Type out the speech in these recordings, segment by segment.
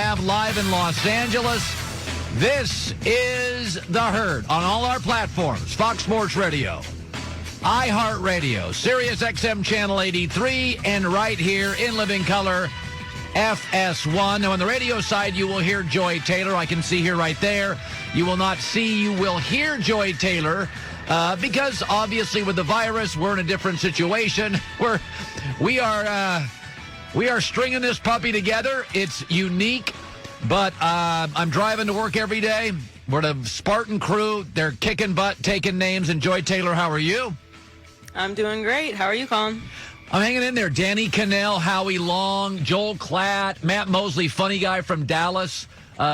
have live in Los Angeles. This is The Herd on all our platforms. Fox Sports Radio, iHeartRadio, Sirius XM Channel 83, and right here in living color, FS1. Now, on the radio side, you will hear Joy Taylor. I can see here right there. You will not see, you will hear Joy Taylor because, obviously, with the virus, we're in a different situation. We are stringing this puppy together. It's unique, but I'm driving to work every day. We're the Spartan crew. They're kicking butt, taking names. And Joy Taylor, how are you? I'm doing great. How are you, Colin? I'm hanging in there. Danny Cannell, Howie Long, Joel Klatt, Matt Mosley, funny guy from Dallas,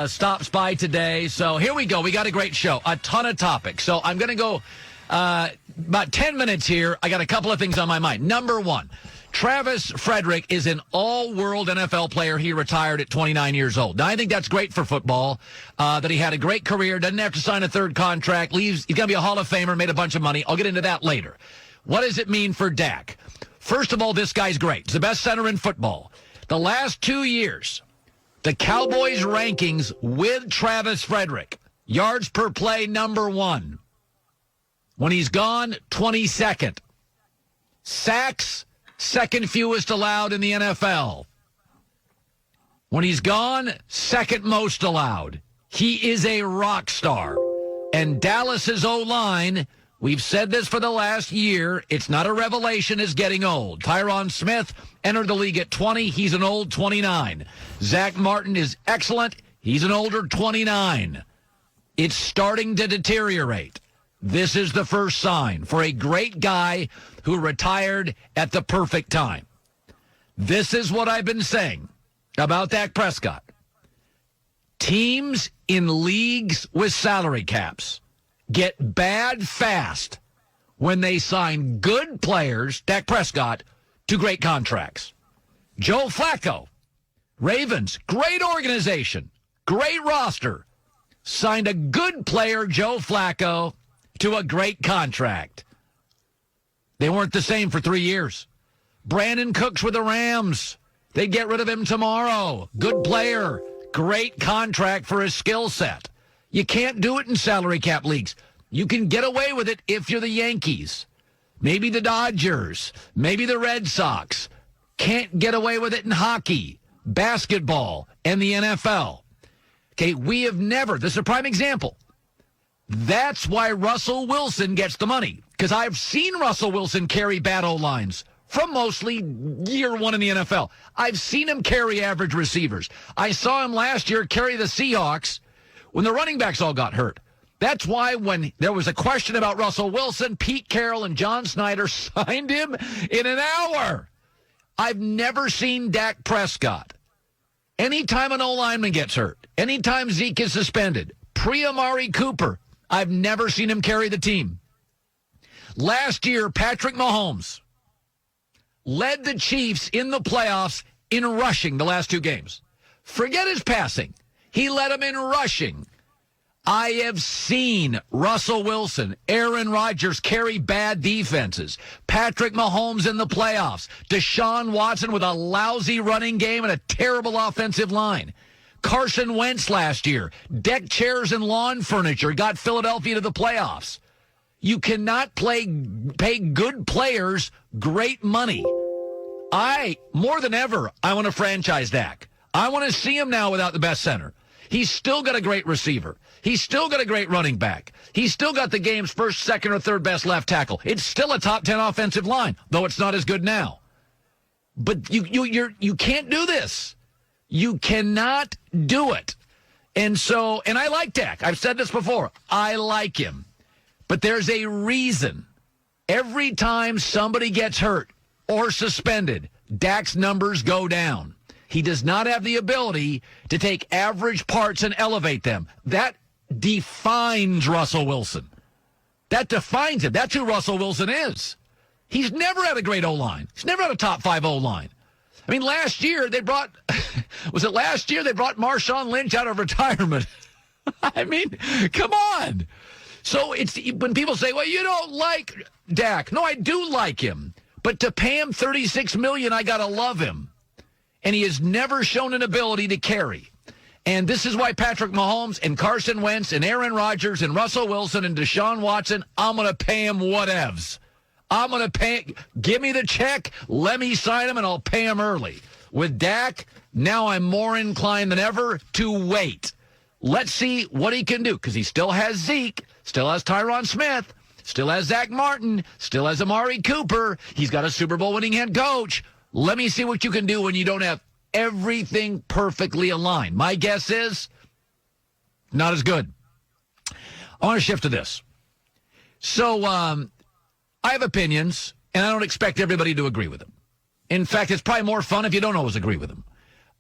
stops by today. So here we go. We got a great show. A ton of topics. So I'm going to go about 10 minutes here. I got a couple of things on my mind. Number one, Travis Frederick is an all-world NFL player. He retired at 29 years old. Now, I think that's great for football, that he had a great career, doesn't have to sign a third contract, leaves. He's going to be a Hall of Famer, made a bunch of money. I'll get into that later. What does it mean for Dak? First of all, this guy's great. He's the best center in football. The last 2 years, the Cowboys rankings with Travis Frederick, yards per play, number one. When he's gone, 22nd. Sacks, second fewest allowed in the NFL. When he's gone, second most allowed. He is a rock star. And Dallas's O-line, we've said this for the last year, it's not a revelation, is getting old. Tyron Smith entered the league at 20. He's an old 29. Zach Martin is excellent. He's an older 29. It's starting to deteriorate. This is the first sign for a great guy who retired at the perfect time. This is what I've been saying about Dak Prescott. Teams in leagues with salary caps get bad fast when they sign good players, Dak Prescott, to great contracts. Joe Flacco, Ravens, great organization, great roster, signed a good player, Joe Flacco, to a great contract. They weren't the same for 3 years. Brandon Cooks with the Rams. They get rid of him tomorrow. Good player, great contract for his skill set. You can't do it in salary cap leagues. You can get away with it if you're the Yankees, maybe the Dodgers, maybe the Red Sox. Can't get away with it in hockey, basketball, and the NFL. Okay, we have never. This is a prime example. That's why Russell Wilson gets the money, because I've seen Russell Wilson carry bad O-lines from mostly year one in the NFL. I've seen him carry average receivers. I saw him last year carry the Seahawks when the running backs all got hurt. That's why when there was a question about Russell Wilson, Pete Carroll and John Snyder signed him in an hour. I've never seen Dak Prescott. Anytime an O-lineman gets hurt, anytime Zeke is suspended, pre-Amari Cooper, I've never seen him carry the team. Last year, Patrick Mahomes led the Chiefs in the playoffs in rushing the last two games. Forget his passing. He led them in rushing. I have seen Russell Wilson, Aaron Rodgers carry bad defenses. Patrick Mahomes in the playoffs. Deshaun Watson with a lousy running game and a terrible offensive line. Carson Wentz last year, deck chairs and lawn furniture, got Philadelphia to the playoffs. You cannot pay good players great money. More than ever, I want to franchise Dak. I want to see him now without the best center. He's still got a great receiver. He's still got a great running back. He's still got the game's first, second, or third best left tackle. It's still a top 10 offensive line, though it's not as good now. But you can't do this. You cannot do it. And I like Dak. I've said this before. I like him. But there's a reason. Every time somebody gets hurt or suspended, Dak's numbers go down. He does not have the ability to take average parts and elevate them. That defines Russell Wilson. That defines him. That's who Russell Wilson is. He's never had a great O-line. He's never had a top 5 O-line. I mean, last year they brought Marshawn Lynch out of retirement? I mean, come on. So it's when people say, well, you don't like Dak. No, I do like him. But to pay him $36 million, I got to love him. And he has never shown an ability to carry. And this is why Patrick Mahomes and Carson Wentz and Aaron Rodgers and Russell Wilson and Deshaun Watson, I'm going to pay him whatevs. I'm going to pay. Give me the check. Let me sign him, and I'll pay him early. With Dak, now I'm more inclined than ever to wait. Let's see what he can do, because he still has Zeke, still has Tyron Smith, still has Zach Martin, still has Amari Cooper. He's got a Super Bowl winning head coach. Let me see what you can do when you don't have everything perfectly aligned. My guess is not as good. I want to shift to this. So I have opinions, and I don't expect everybody to agree with them. In fact, it's probably more fun if you don't always agree with them.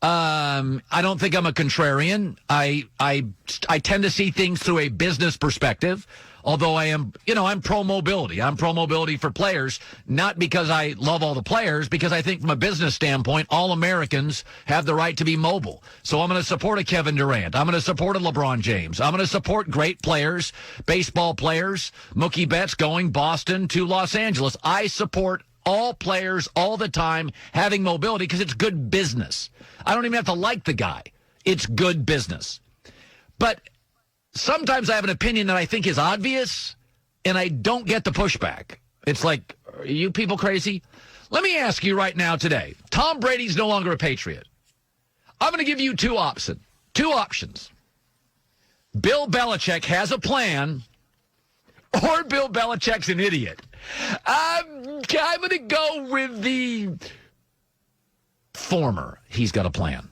I don't think I'm a contrarian. I tend to see things through a business perspective, although I'm pro-mobility. I'm pro-mobility for players, not because I love all the players, because I think from a business standpoint, all Americans have the right to be mobile. So I'm going to support a Kevin Durant. I'm going to support a LeBron James. I'm going to support great players, baseball players, Mookie Betts going Boston to Los Angeles. I support all players all the time having mobility because it's good business. I don't even have to like the guy. It's good business. But sometimes I have an opinion that I think is obvious, and I don't get the pushback. It's like, are you people crazy? Let me ask you right now today. Tom Brady's no longer a Patriot. I'm going to give you two options. Bill Belichick has a plan, or Bill Belichick's an idiot. I'm going to go with the former. He's got a plan.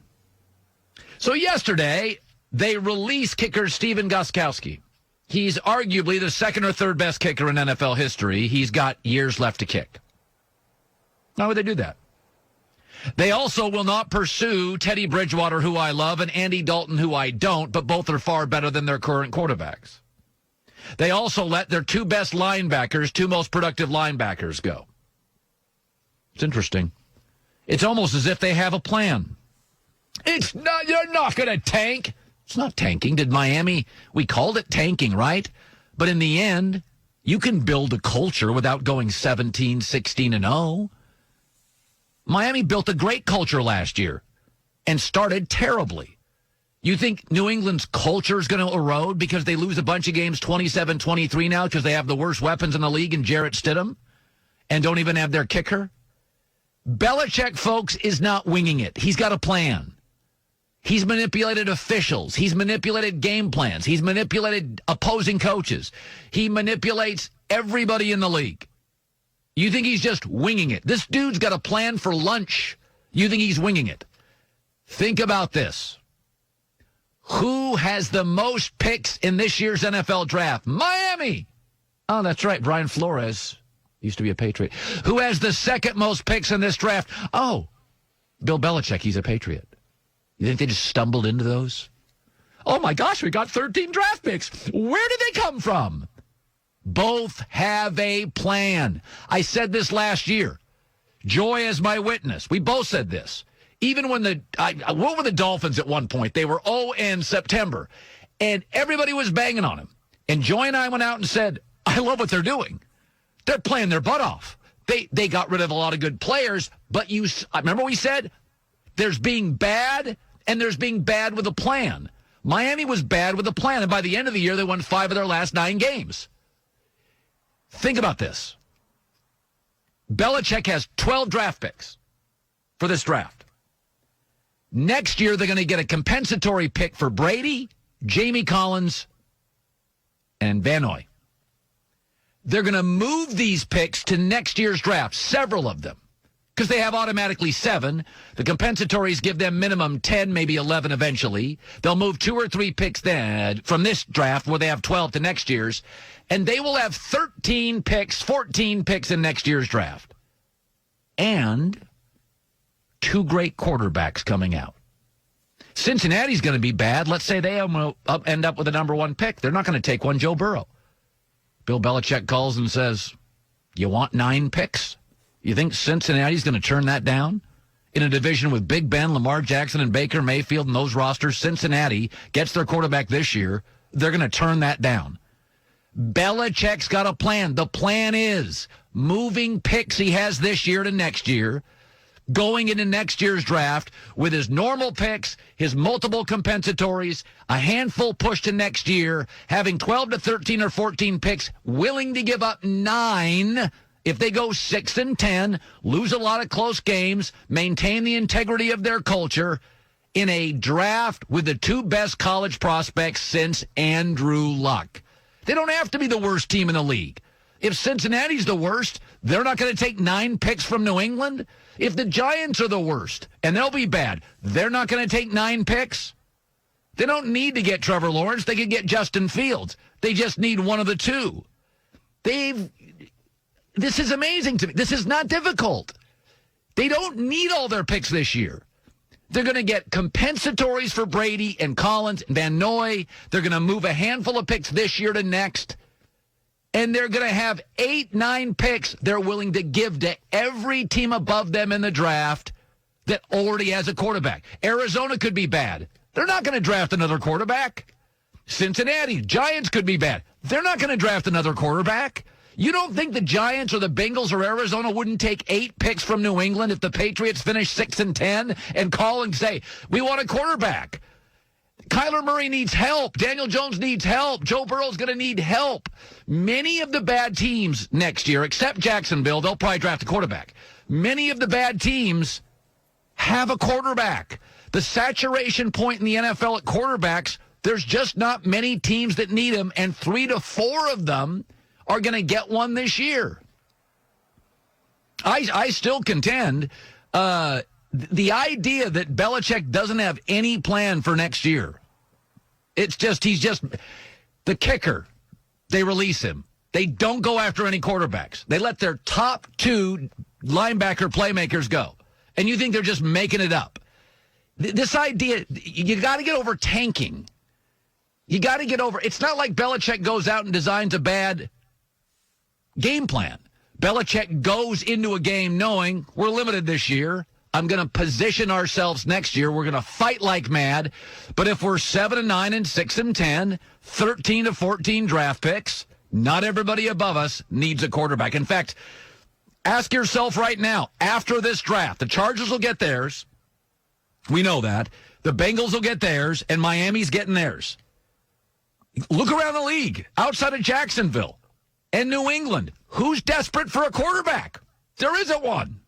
So yesterday, they released kicker Steven Gostkowski. He's arguably the second or third best kicker in NFL history. He's got years left to kick. Why would they do that? They also will not pursue Teddy Bridgewater, who I love, and Andy Dalton, who I don't, but both are far better than their current quarterbacks. They also let their two best linebackers, two most productive linebackers, go. It's interesting. It's almost as if they have a plan. It's not, you're not going to tank. It's not tanking. Did Miami, we called it tanking, right? But in the end, you can build a culture without going 17, 16, and 0. Miami built a great culture last year and started terribly. You think New England's culture is going to erode because they lose a bunch of games 27-23 now because they have the worst weapons in the league in Jarrett Stidham and don't even have their kicker? Belichick, folks, is not winging it. He's got a plan. He's manipulated officials. He's manipulated game plans. He's manipulated opposing coaches. He manipulates everybody in the league. You think he's just winging it? This dude's got a plan for lunch. You think he's winging it? Think about this. Who has the most picks in this year's NFL draft? Miami. Oh, that's right. Brian Flores used to be a Patriot. Who has the second most picks in this draft? Oh, Bill Belichick. He's a Patriot. You think they just stumbled into those? Oh, my gosh, we got 13 draft picks. Where did they come from? Both have a plan. I said this last year. Joy is my witness. We both said this. Even when what were the Dolphins at one point? They were 0 in September, and everybody was banging on them. And Joy and I went out and said, I love what they're doing. They're playing their butt off. They got rid of a lot of good players, but remember we said there's being bad and there's being bad with a plan. Miami was bad with a plan, and by the end of the year, they won 5 of their last 9 games. Think about this. Belichick has 12 draft picks for this draft. Next year, they're going to get a compensatory pick for Brady, Jamie Collins, and Van Noy. They're going to move these picks to next year's draft, several of them, because they have automatically 7. The compensatories give them minimum 10, maybe 11 eventually. They'll move 2 or 3 picks then from this draft where they have 12 to next year's, and they will have 13 picks, 14 picks in next year's draft. And 2 great quarterbacks coming out. Cincinnati's going to be bad. Let's say they end up with the number 1 pick. They're not going to take one, Joe Burrow. Bill Belichick calls and says, you want 9 picks? You think Cincinnati's going to turn that down? In a division with Big Ben, Lamar Jackson, and Baker Mayfield and those rosters, Cincinnati gets their quarterback this year. They're going to turn that down. Belichick's got a plan. The plan is moving picks he has this year to next year, going into next year's draft with his normal picks, his multiple compensatories, a handful pushed to next year, having 12 to 13 or 14 picks, willing to give up 9 if they go 6-10, lose a lot of close games, maintain the integrity of their culture in a draft with the 2 best college prospects since Andrew Luck. They don't have to be the worst team in the league. If Cincinnati's the worst, they're not going to take 9 picks from New England. If the Giants are the worst, and they'll be bad, they're not going to take 9 picks. They don't need to get Trevor Lawrence. They could get Justin Fields. They just need one of the 2. This is amazing to me. This is not difficult. They don't need all their picks this year. They're going to get compensatories for Brady and Collins and Van Noy. They're going to move a handful of picks this year to next. And they're going to have 8-9 picks they're willing to give to every team above them in the draft that already has a quarterback. Arizona could be bad. They're not going to draft another quarterback. Cincinnati, Giants could be bad. They're not going to draft another quarterback. You don't think the Giants or the Bengals or Arizona wouldn't take 8 picks from New England if the Patriots finish 6-10 and call and say, we want a quarterback? Kyler Murray needs help. Daniel Jones needs help. Joe Burrow's going to need help. Many of the bad teams next year, except Jacksonville, they'll probably draft a quarterback. Many of the bad teams have a quarterback. The saturation point in the NFL at quarterbacks, there's just not many teams that need them, and 3 to 4 of them are going to get one this year. I still contend the idea that Belichick doesn't have any plan for next year. He's just the kicker. They release him. They don't go after any quarterbacks. They let their top 2 linebacker playmakers go. And you think they're just making it up. This idea, you got to get over tanking. You got to get over. It's not like Belichick goes out and designs a bad game plan. Belichick goes into a game knowing we're limited this year. I'm going to position ourselves next year. We're going to fight like mad. But if we're 7-9 and 6-10, 13 to 14 draft picks, not everybody above us needs a quarterback. In fact, ask yourself right now, after this draft, the Chargers will get theirs. We know that. The Bengals will get theirs, and Miami's getting theirs. Look around the league, outside of Jacksonville and New England. Who's desperate for a quarterback? There isn't one.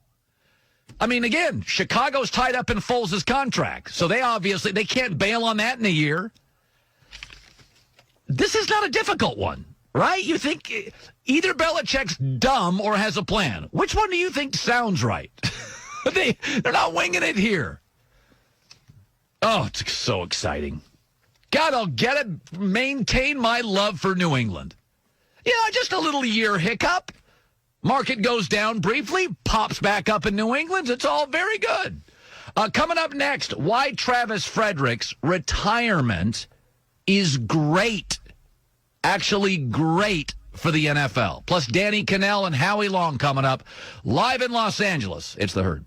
I mean, again, Chicago's tied up in Foles' contract, so they can't bail on that in a year. This is not a difficult one, right? You think either Belichick's dumb or has a plan. Which one do you think sounds right? They're not winging it here. Oh, it's so exciting. God, I'll get it. Maintain my love for New England. Just a little year hiccup. Market goes down briefly, pops back up in New England. It's all very good. Coming up next, why Travis Frederick's retirement is great. Actually great for the NFL. Plus Danny Cannell and Howie Long coming up live in Los Angeles. It's The Herd.